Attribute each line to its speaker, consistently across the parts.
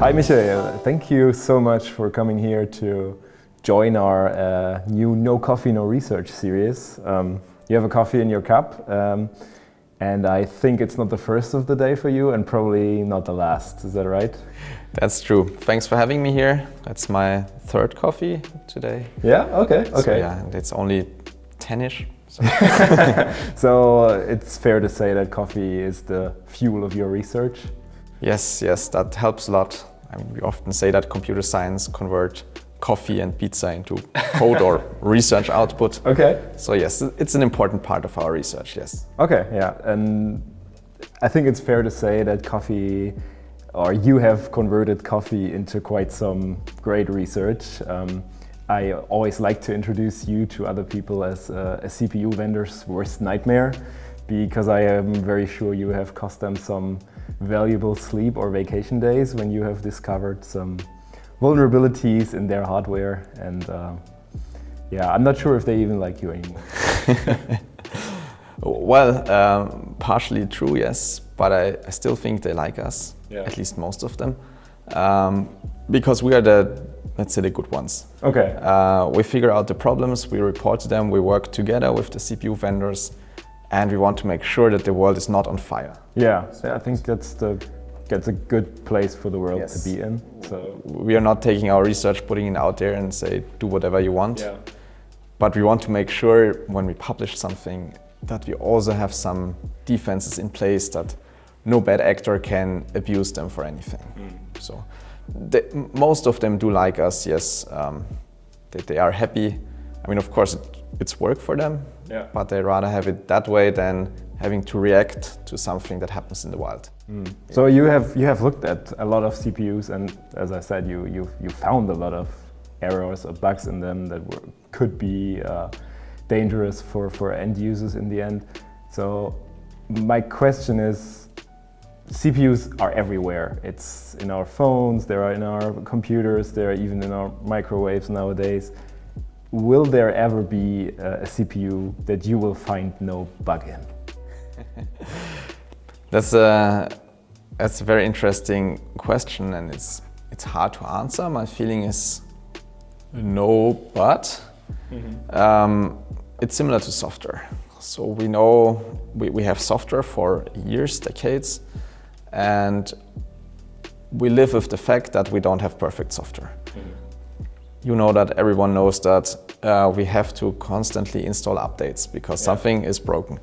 Speaker 1: Hi Michael, thank you so much for coming here to join our new No Coffee, No Research series. You have a coffee in your cup, and I think it's not the first of the day for you and probably not the last, is that right?
Speaker 2: That's true. Thanks for having me here. That's my third coffee today.
Speaker 1: Yeah, okay.
Speaker 2: So, yeah, and it's only 10-ish. So.
Speaker 1: So it's fair to say that coffee is the fuel of your research?
Speaker 2: Yes, that helps a lot. I mean, we often say that computer science convert coffee and pizza into code or research output.
Speaker 1: Okay.
Speaker 2: So yes, it's an important part of our research, yes.
Speaker 1: Okay, yeah, and I think it's fair to say that coffee, or you have converted coffee into quite some great research. I always like to introduce you to other people as a CPU vendor's worst nightmare, because I am very sure you have cost them some valuable sleep or vacation days when you have discovered some vulnerabilities in their hardware, and yeah, I'm not sure if they even like you anymore.
Speaker 2: Well, partially true, yes, but I still think they like us, at least most of them, because we are let's say the good ones.
Speaker 1: Okay.
Speaker 2: We figure out the problems, we report to them, we work together with the CPU vendors, and we want to make sure that the world is not on fire.
Speaker 1: Yeah, so I think that's a good place for the world to be in. So
Speaker 2: we are not taking our research, putting it out there and say, do whatever you want. Yeah. But we want to make sure when we publish something that we also have some defenses in place that no bad actor can abuse them for anything. So most of them do like us, yes. They are happy. I mean, of course, it's work for them, but they rather have it that way than having to react to something that happens in the wild.
Speaker 1: So you have looked at a lot of CPUs, and as I said, you found a lot of errors or bugs in them that could be dangerous for end users in the end. So my question is, CPUs are everywhere. It's in our phones, they are in our computers, they are even in our microwaves nowadays. Will there ever be a CPU that you will find no bug in?
Speaker 2: That's a very interesting question, and it's hard to answer. My feeling is no, but it's similar to software. So we know we have software for years, decades, and we live with the fact that we don't have perfect software. You know that everyone knows that we have to constantly install updates because something is broken.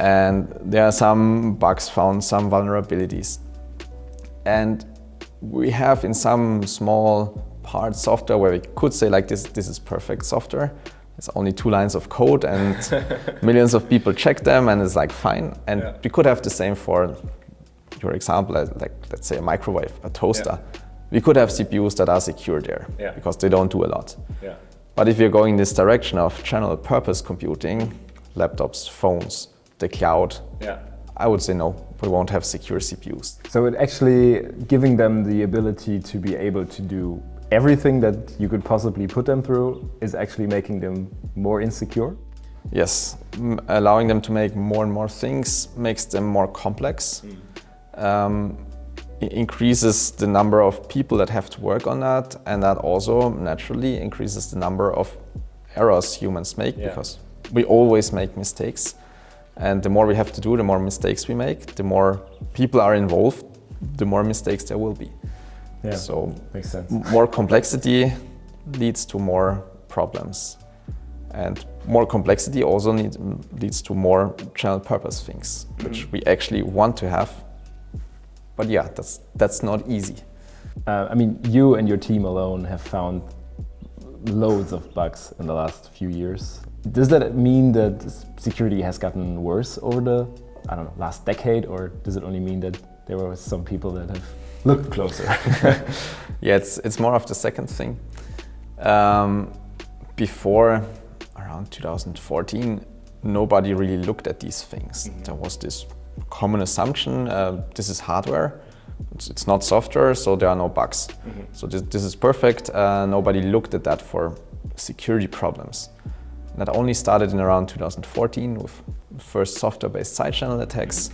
Speaker 2: And there are some bugs found, some vulnerabilities. And we have in some small part software where we could say like this is perfect software. It's only 2 lines of code and millions of people check them and it's like fine. And we could have the same for your example, like let's say a microwave, a toaster. We could have CPUs that are secure there because they don't do a lot. But if you're going this direction of general purpose computing, laptops, phones, the cloud, I would say no, we won't have secure CPUs.
Speaker 1: So it actually giving them the ability to be able to do everything that you could possibly put them through is actually making them more insecure?
Speaker 2: Yes, allowing them to make more and more things makes them more complex. Increases the number of people that have to work on that, and that also naturally increases the number of errors humans make because we always make mistakes, and the more we have to do, the more mistakes we make, the more people are involved, the more mistakes there will be. So
Speaker 1: makes sense.
Speaker 2: More complexity leads to more problems, and more complexity also leads to more general purpose things, which we actually want to have. But yeah, that's not easy.
Speaker 1: I mean, you and your team alone have found loads of bugs in the last few years. Does that mean that security has gotten worse over the, I don't know, last decade, or does it only mean that there were some people that have looked closer?
Speaker 2: Yeah, it's more of the second thing. Before around 2014, nobody really looked at these things. There was this common assumption, this is hardware, it's not software, so there are no bugs. So this is perfect. Nobody looked at that for security problems. That only started in around 2014 with first software-based side channel attacks,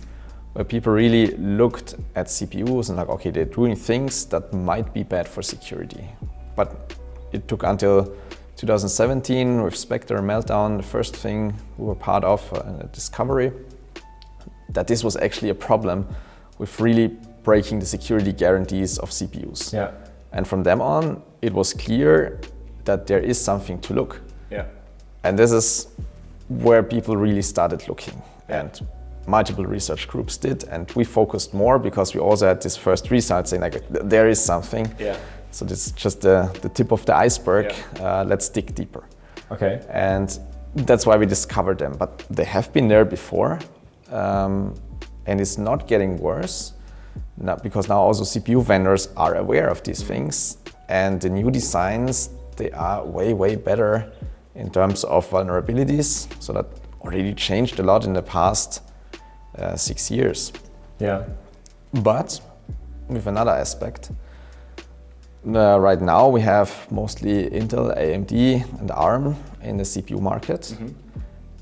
Speaker 2: where people really looked at CPUs and like, okay, they're doing things that might be bad for security. But it took until 2017 with Spectre Meltdown, the first thing we were part of, discovery, that this was actually a problem with really breaking the security guarantees of CPUs.
Speaker 1: Yeah.
Speaker 2: And from then on, it was clear that there is something to look.
Speaker 1: Yeah.
Speaker 2: And this is where people really started looking.
Speaker 1: Yeah.
Speaker 2: And multiple research groups did, and we focused more because we also had this first result saying like, there is something.
Speaker 1: Yeah.
Speaker 2: So this is just the tip of the iceberg.
Speaker 1: Yeah.
Speaker 2: Let's dig deeper.
Speaker 1: Okay.
Speaker 2: And that's why we discovered them. But they have been there before, and it's not getting worse. Because now also CPU vendors are aware of these things, and the new designs, they are way, way better in terms of vulnerabilities. So that already changed a lot in the past 6 years.
Speaker 1: Yeah.
Speaker 2: But with another aspect, right now we have mostly Intel, AMD and ARM in the CPU market,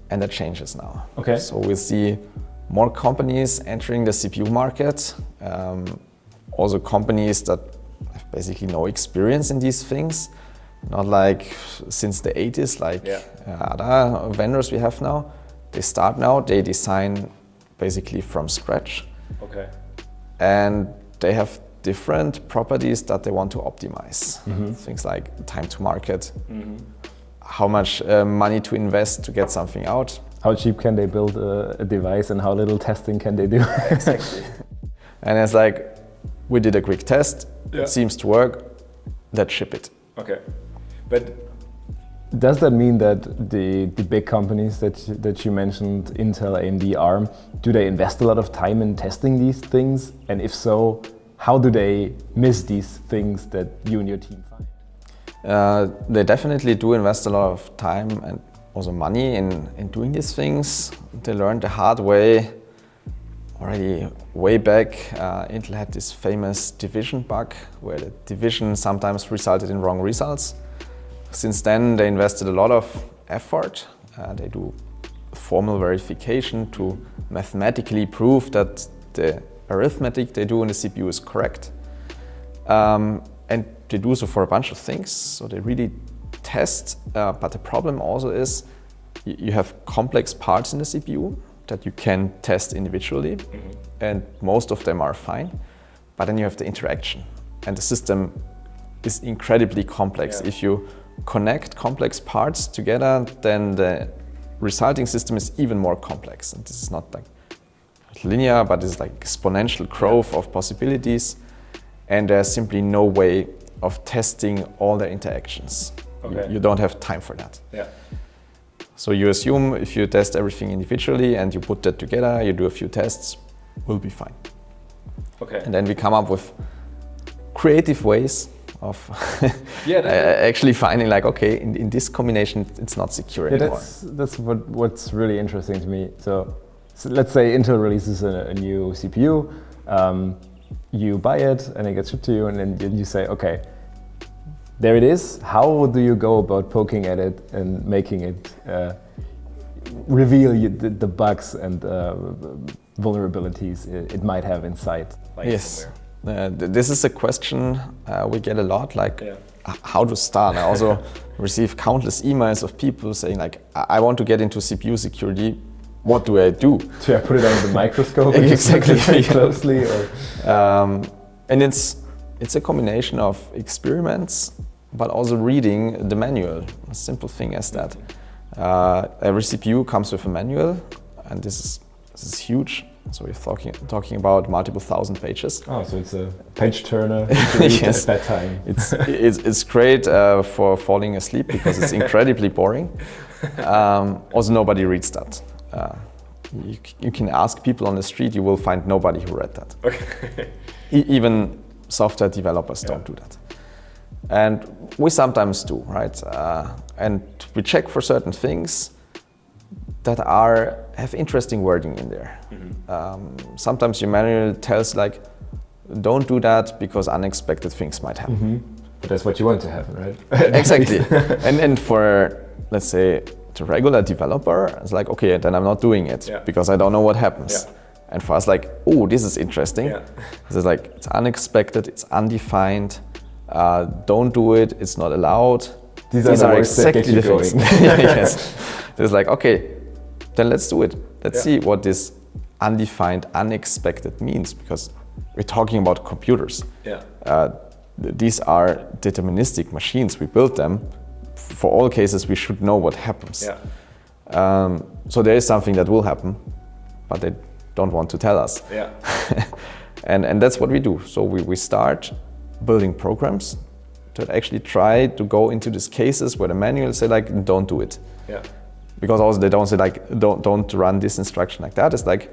Speaker 2: and that changes now.
Speaker 1: Okay.
Speaker 2: So we see more companies entering the CPU market, also companies that have basically no experience in these things, not like since the 80s, like other vendors we have now. They start now, they design basically from scratch.
Speaker 1: Okay.
Speaker 2: And they have different properties that they want to optimize. Things like time to market, how much money to invest to get something out.
Speaker 1: How cheap can they build a device and how little testing can they do?
Speaker 2: Exactly. And it's like, we did a quick test, it seems to work, let's ship it.
Speaker 1: Okay. But does that mean that the big companies that you mentioned, Intel, AMD, ARM, do they invest a lot of time in testing these things? And if so, how do they miss these things that you and your team find?
Speaker 2: They definitely do invest a lot of time and also money in doing these things. They learned the hard way already way back. Intel had this famous division bug where the division sometimes resulted in wrong results. Since then, they invested a lot of effort. They do formal verification to mathematically prove that the arithmetic they do in the CPU is correct. And they do so for a bunch of things. So they really test, but the problem also is you have complex parts in the CPU that you can test individually, and most of them are fine. But then you have the interaction, and the system is incredibly complex. If you connect complex parts together, then the resulting system is even more complex. And this is not like linear, but it's like exponential growth of possibilities. And there's simply no way of testing all the interactions. Okay. You don't have time for that.
Speaker 1: Yeah.
Speaker 2: So you assume if you test everything individually and you put that together, you do a few tests, we'll be fine.
Speaker 1: Okay.
Speaker 2: And then we come up with creative ways of actually finding like, okay, in this combination, it's not secure anymore.
Speaker 1: That's what's really interesting to me. So let's say Intel releases a new CPU, you buy it and it gets shipped to you, and then you say, okay, there it is. How do you go about poking at it and making it reveal the bugs and vulnerabilities it might have inside? Like
Speaker 2: yes. This is a question we get a lot, like how to start. I also receive countless emails of people saying like, I want to get into CPU security. What do I do?
Speaker 1: Should I put it under the microscope?
Speaker 2: Exactly.
Speaker 1: Very closely. Or?
Speaker 2: And it's a combination of experiments, but also reading the manual. A simple thing as that. Every CPU comes with a manual, and this is huge. So we're talking about multiple thousand pages.
Speaker 1: Oh, so it's a page turner to read at that time.
Speaker 2: It's great for falling asleep because it's incredibly boring. Also, nobody reads that. You can ask people on the street, you will find nobody who read that.
Speaker 1: Okay.
Speaker 2: Even software developers don't do that. And we sometimes do, right? And we check for certain things that have interesting wording in there. Sometimes your manual tells like, don't do that because unexpected things might happen.
Speaker 1: But that's what you want to happen, right?
Speaker 2: Exactly. and for, let's say, the regular developer, it's like, okay, then I'm not doing it because I don't know what happens. And for us, like, oh, this is interesting.
Speaker 1: Yeah.
Speaker 2: This is like, it's unexpected, it's undefined. Don't do it, it's not allowed.
Speaker 1: These are exactly the
Speaker 2: things. Yes. It's like, okay, then let's do it. Let's see what this undefined, unexpected means, because we're talking about computers. These are deterministic machines. We build them. For all cases, we should know what happens. So there is something that will happen, but they don't want to tell us. And that's what we do. So we start building programs to actually try to go into these cases where the manuals say like, don't do it. Because also they don't say like, don't run this instruction like that. It's like,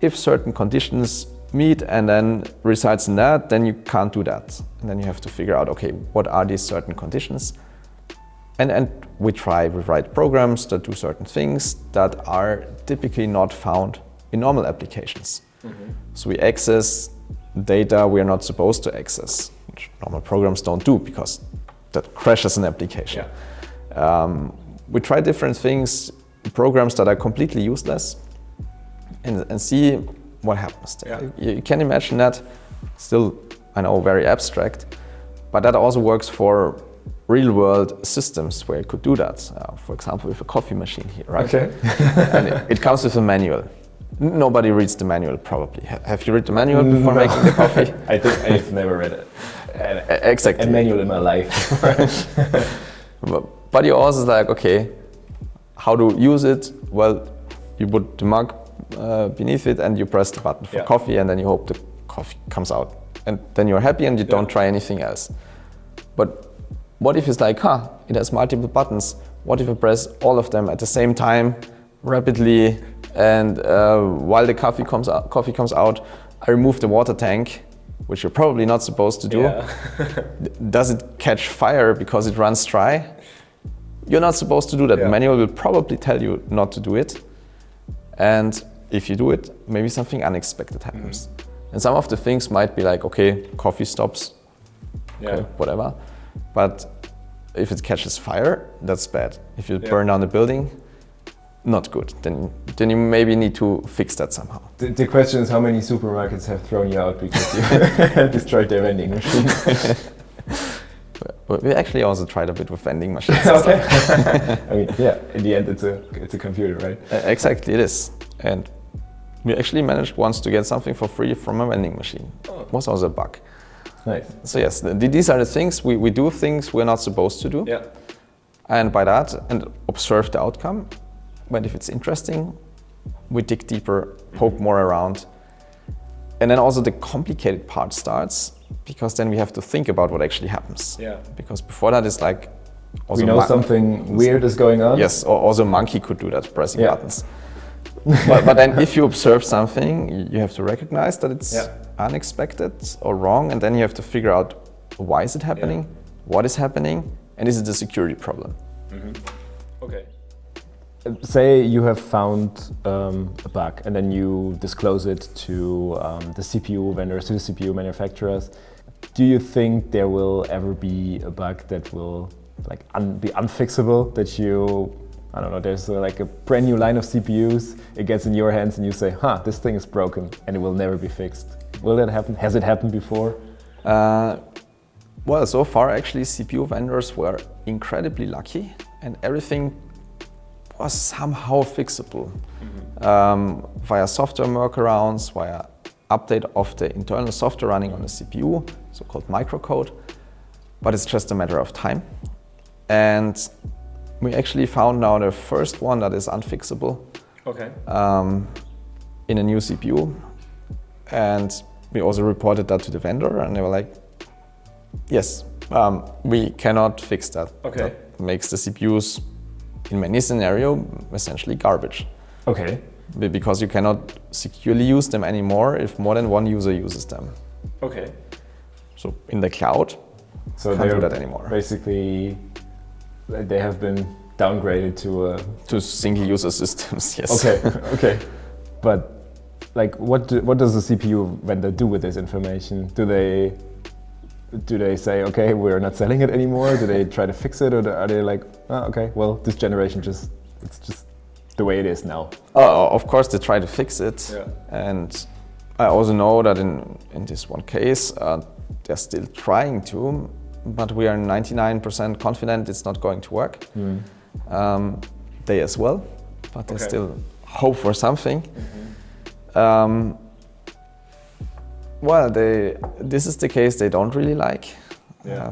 Speaker 2: if certain conditions meet and then results in that, then you can't do that. And then you have to figure out, okay, what are these certain conditions? And we write programs that do certain things that are typically not found in normal applications. So we access data we are not supposed to access, which normal programs don't do because that crashes an application. We try different things, programs that are completely useless, and see what happens there. You can imagine that, still, I know, very abstract, but that also works for real-world systems where you could do that. For example, with a coffee machine here, right? And it comes with a manual. Nobody reads the manual, probably. Have you read the manual before making the coffee?
Speaker 1: I think I've never read it.
Speaker 2: Exactly.
Speaker 1: A manual in my life.
Speaker 2: But you also like, okay, how to use it? Well, you put the mug beneath it and you press the button for coffee, and then you hope the coffee comes out. And then you're happy and you don't try anything else. But what if it's like, it has multiple buttons. What if I press all of them at the same time, rapidly, and while the coffee comes out, I remove the water tank, which you're probably not supposed to do. Does it catch fire because it runs dry? You're not supposed to do that. The manual will probably tell you not to do it. And if you do it, maybe something unexpected happens. And some of the things might be like, okay, coffee stops, okay, whatever. But if it catches fire, that's bad. If you burn down the building, not good. Then you maybe need to fix that somehow.
Speaker 1: The question is, how many supermarkets have thrown you out because you destroyed their vending machines?
Speaker 2: We actually also tried a bit with vending machines.
Speaker 1: I mean, in the end, it's a computer, right?
Speaker 2: Exactly, it is. And we actually managed once to get something for free from a vending machine. It was also a bug.
Speaker 1: Nice.
Speaker 2: So yes, these are the things, we do things we're not supposed to do. And by that, and observe the outcome. But if it's interesting, we dig deeper, poke more around. And then also the complicated part starts, because then we have to think about what actually happens. Because before that it's like...
Speaker 1: we know something weird is going on?
Speaker 2: Yes, or also a monkey could do that, pressing buttons. but then if you observe something, you have to recognize that it's unexpected or wrong, and then you have to figure out why is it happening, what is happening, and is it a security problem?
Speaker 1: Okay. Say you have found a bug and then you disclose it to the CPU vendors, to the CPU manufacturers. Do you think there will ever be a bug that will be unfixable, that you, I don't know, there's like a brand new line of CPUs, it gets in your hands and you say, this thing is broken and it will never be fixed. Will that happen? Has it happened before?
Speaker 2: Well, so far actually CPU vendors were incredibly lucky and everything was somehow fixable via software workarounds, via update of the internal software running on the CPU, so-called microcode, but it's just a matter of time. And we actually found now the first one that is unfixable in a new CPU. And we also reported that to the vendor and they were like, yes, we cannot fix that. That makes the CPUs in many scenarios essentially garbage. Because you cannot securely use them anymore if more than one user uses them. So in the cloud,
Speaker 1: so
Speaker 2: can't do that anymore.
Speaker 1: Basically, they have been downgraded
Speaker 2: to single-user systems. Yes.
Speaker 1: But like, what does the CPU vendor do with this information? Do they say, okay, we're not selling it anymore? Do they try to fix it, or are they like, well, this generation it's just the way it is now.
Speaker 2: Of course, they try to fix it.
Speaker 1: Yeah.
Speaker 2: And I also know that in this one case, they're still trying to, but we are 99% confident it's not going to work. They as well, but they still hope for something. Well, this is the case they don't really like,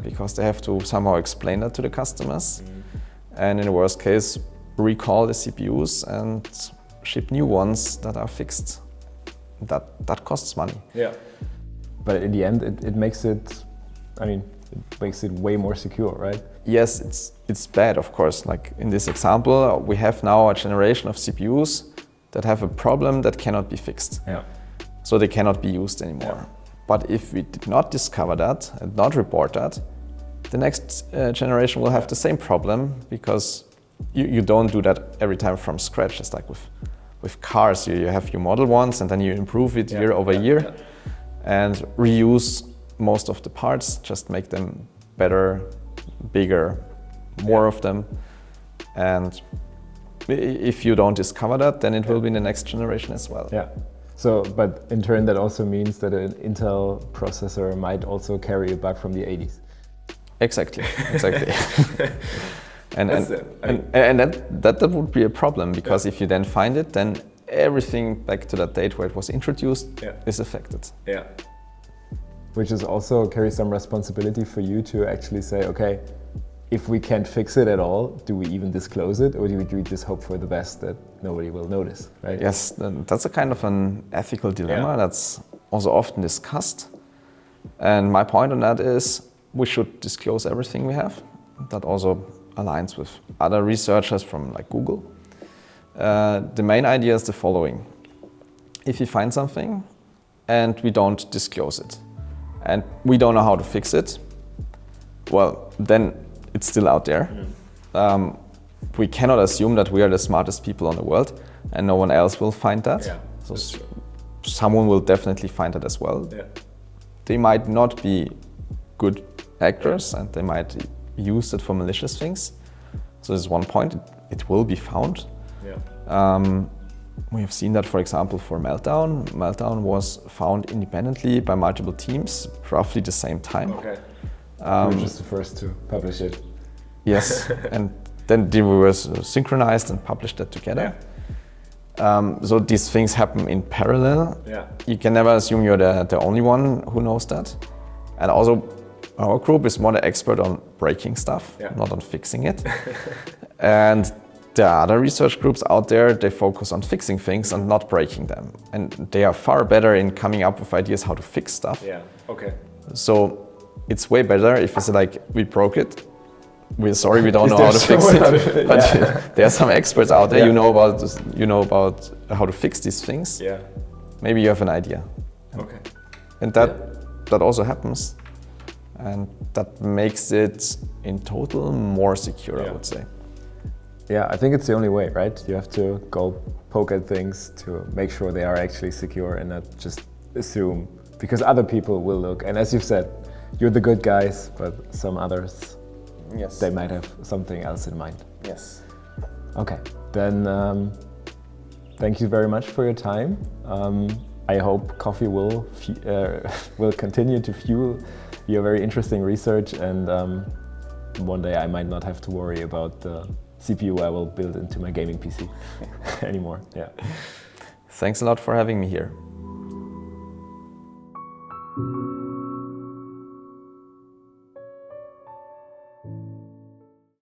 Speaker 2: because they have to somehow explain that to the customers. And in the worst case, recall the CPUs and ship new ones that are fixed. That costs money.
Speaker 1: Yeah. But in the end, it makes it, I mean, it makes it way more secure, right?
Speaker 2: Yes, it's bad, of course. Like in this example, we have now a generation of CPUs that have a problem that cannot be fixed.
Speaker 1: Yeah.
Speaker 2: So they cannot be used anymore.
Speaker 1: Yeah.
Speaker 2: But if we did not discover that and not report that, the next generation will have the same problem, because you don't do that every time from scratch. It's like with cars, you have your model once and then you improve it year over year and reuse most of the parts, just make them better, bigger, more of them. And if you don't discover that, then it will be in the next generation as well.
Speaker 1: Yeah. So, but in turn, that also means that an Intel processor might also carry a bug from the 80s.
Speaker 2: Exactly. And that would be a problem, because if you then find it, then everything back to that date where it was introduced is affected.
Speaker 1: Yeah. Which is also carries some responsibility for you to actually say, okay, if we can't fix it at all, do we even disclose it, or do we just hope for the best that nobody will notice, right?
Speaker 2: Yes, that's a kind of an ethical dilemma that's also often discussed. And my point on that is we should disclose everything we have. That also aligns with other researchers from like Google. The main idea is the following. If you find something and we don't disclose it, and we don't know how to fix it, well, then it's still out there. We cannot assume that we are the smartest people in the world and no one else will find that.
Speaker 1: Yeah,
Speaker 2: so someone will definitely find it as well. Yeah. They might not be good actors and they might use it for malicious things. So this is one point, it will be found. Yeah. We have seen that, for example, for Meltdown. Meltdown was found independently by multiple teams, roughly the same time.
Speaker 1: Okay. We were just the first to publish it.
Speaker 2: Yes, and then they were synchronized and published that together. Yeah. So these things happen in parallel. Yeah. You can never assume you're the only one who knows that. And also, our group is more the expert on breaking stuff, not on fixing it. And the other research groups out there, they focus on fixing things and not breaking them. And they are far better in coming up with ideas how to fix stuff.
Speaker 1: Yeah, okay.
Speaker 2: So it's way better if it's like, we broke it, we're sorry, we don't know how to fix it. But there are some experts out there, you know about how to fix these things. Yeah. Maybe you have an idea. Okay. And that also happens. And that makes it in total more secure, I would say.
Speaker 1: Yeah, I think it's the only way, right? You have to go poke at things to make sure they are actually secure and not just assume, because other people will look. And as you've said, you're the good guys, but some others, they might have something else in mind.
Speaker 2: Yes.
Speaker 1: Okay, then thank you very much for your time. I hope coffee will continue to fuel your very interesting research, and one day I might not have to worry about the CPU I will build into my gaming PC anymore. Yeah.
Speaker 2: Thanks a lot for having me here.